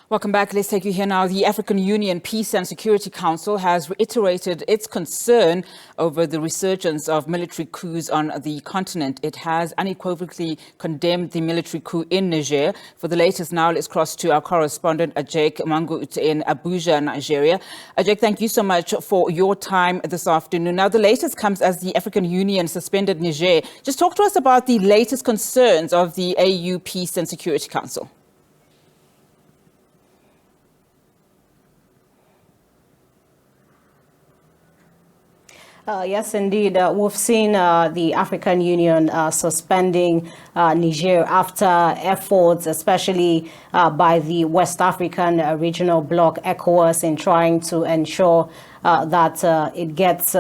Welcome back. Let's take you here now. The African Union Peace and Security Council has reiterated its concern over the resurgence of military coups on the continent. It has unequivocally condemned the military coup in Niger. For the latest now, let's cross to our correspondent Ajeck Mangut in Abuja, Nigeria. Ajeck, thank you so much for your time this afternoon. Now, the latest comes as the African Union suspended Niger. Just talk to us about the latest concerns of the AU Peace and Security Council. Yes, indeed. We've seen the African Union suspending Niger after efforts, especially by the West African regional bloc, ECOWAS, in trying to ensure that it gets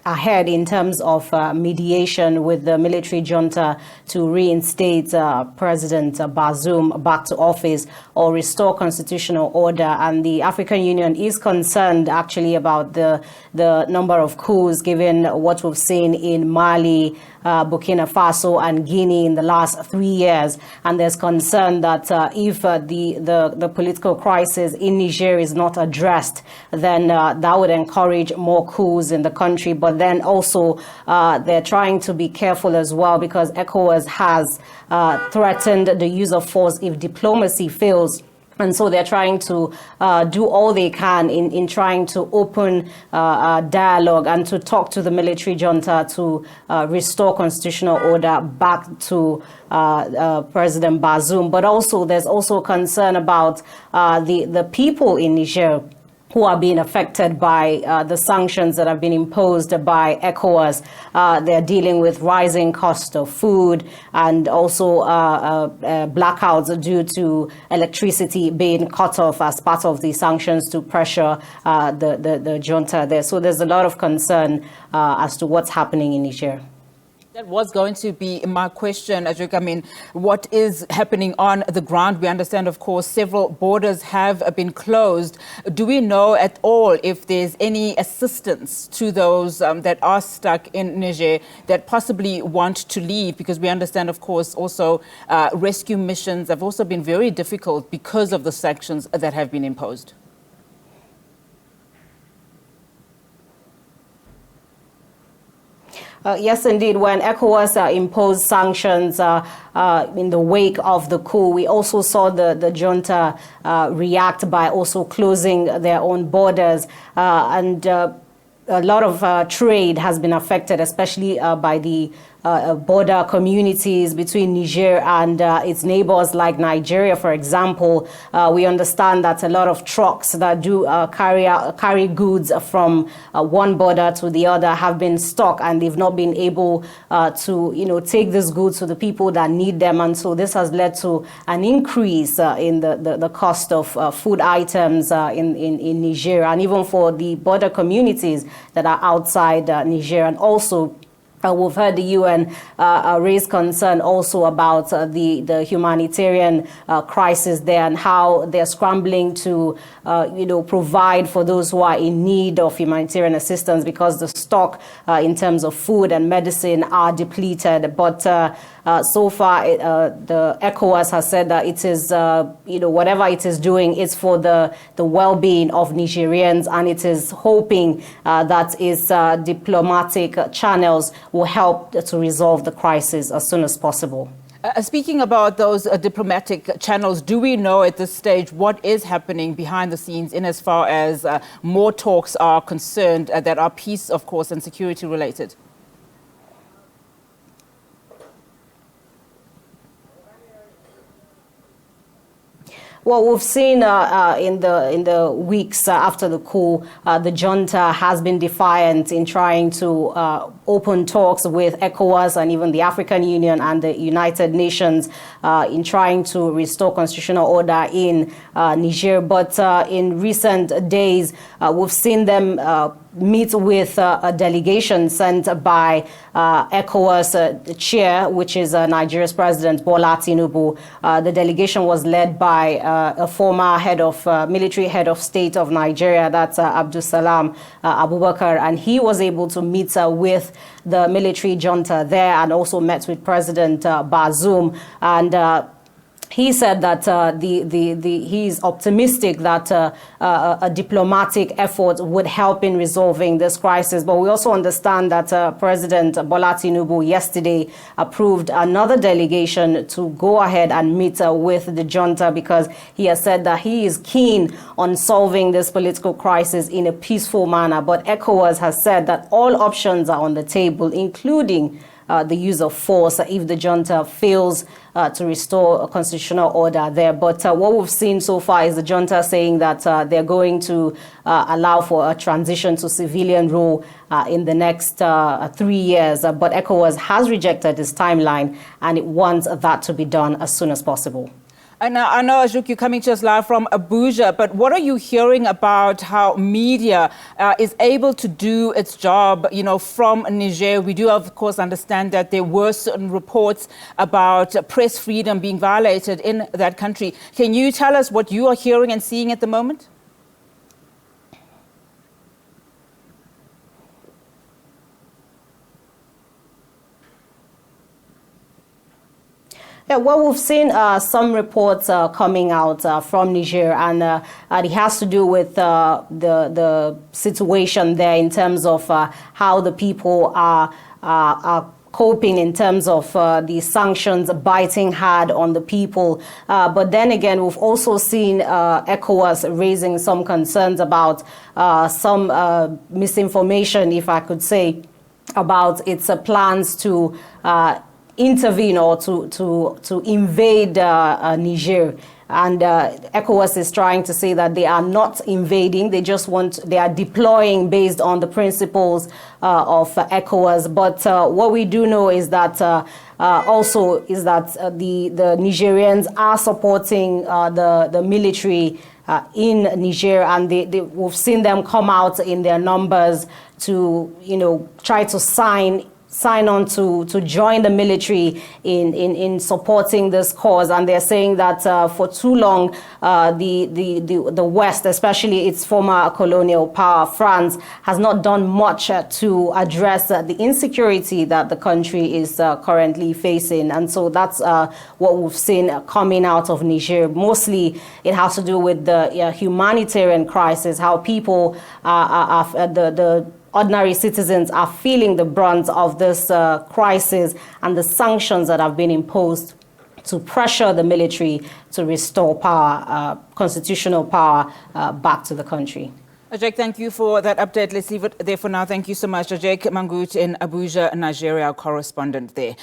ahead in terms of mediation with the military junta to reinstate President Bazoum back to office or restore constitutional order. And the African Union is concerned actually about the number of coups, given what we've seen in Mali, Burkina Faso and Guinea in the last 3 years. And there's concern that if the political crisis in Niger is not addressed, then that would encourage more coups in the country. But then also they're trying to be careful as well, because ECOWAS has threatened the use of force if diplomacy fails. And so they're trying to do all they can in trying to open dialogue and to talk to the military junta to restore constitutional order back to President Bazoum. But also there's also concern about the people in Niger who are being affected by the sanctions that have been imposed by ECOWAS. They're dealing with rising cost of food and also blackouts due to electricity being cut off as part of the sanctions to pressure the junta there. So there's a lot of concern as to what's happening in Niger. That was going to be my question, Ajeck. I mean, what is happening on the ground? We understand, of course, several borders have been closed. Do we know at all if there's any assistance to those that are stuck in Niger that possibly want to leave? Because we understand, of course, also rescue missions have also been very difficult because of the sanctions that have been imposed. Yes, indeed. When ECOWAS imposed sanctions in the wake of the coup, we also saw the junta react by also closing their own borders. And a lot of trade has been affected, especially by the border communities between Niger and its neighbors like Nigeria, for example. We understand that a lot of trucks that do carry goods from one border to the other have been stuck, and they've not been able to take these goods to the people that need them. And so this has led to an increase in the cost of food items in Niger, and even for the border communities that are outside Niger. And also we've heard the UN raise concern also about the humanitarian crisis there, and how they're scrambling to provide for those who are in need of humanitarian assistance, because the stock in terms of food and medicine are depleted. But so far, the ECOWAS has said that it is, whatever it is doing is for the well-being of Nigerians, and it is hoping that its diplomatic channels will help to resolve the crisis as soon as possible. Speaking about those diplomatic channels, do we know at this stage what is happening behind the scenes in as far as more talks are concerned that are peace, of course, and security related? Well, we've seen in the weeks after the coup, the junta has been defiant in trying to open talks with ECOWAS and even the African Union and the United Nations in trying to restore constitutional order in Niger. But in recent days, we've seen them meet with a delegation sent by ECOWAS chair, which is Nigeria's President Bola Tinubu. The delegation was led by a former military head of state of Nigeria, that's Abdulsalam Abubakar, and he was able to meet with the military junta there, and also met with President Bazoum. And he said that he's optimistic that a diplomatic effort would help in resolving this crisis. But we also understand that President Bola Tinubu yesterday approved another delegation to go ahead and meet with the junta, because he has said that he is keen on solving this political crisis in a peaceful manner. But ECOWAS has said that all options are on the table, including the use of force if the junta fails to restore a constitutional order there. But what we've seen so far is the junta saying that they're going to allow for a transition to civilian rule in the next 3 years. But ECOWAS has rejected this timeline, and it wants that to be done as soon as possible. And I know, Ajeck, you're coming to us live from Abuja, but what are you hearing about how media is able to do its job, from Niger? We do, of course, understand that there were certain reports about press freedom being violated in that country. Can you tell us what you are hearing and seeing at the moment? Yeah, well, we've seen some reports coming out from Niger, and it has to do with the situation there in terms of how the people are coping in terms of the sanctions biting hard on the people. But then again, we've also seen ECOWAS raising some concerns about some misinformation, if I could say, about its plans to intervene or to invade Niger. And ECOWAS is trying to say that they are not invading, they are deploying based on the principles of ECOWAS. But what we do know is that the Nigerians are supporting the military in Niger, and we've seen them come out in their numbers to try to sign on to join the military in supporting this cause. And they're saying that for too long, the West, especially its former colonial power, France, has not done much to address the insecurity that the country is currently facing. And so that's what we've seen coming out of Niger. Mostly it has to do with the humanitarian crisis, how people the ordinary citizens are feeling the brunt of this crisis, and the sanctions that have been imposed to pressure the military to restore power, constitutional power, back to the country. Ajeck, thank you for that update. Let's leave it there for now. Thank you so much, Ajeck Mangut in Abuja, Nigeria, our correspondent there.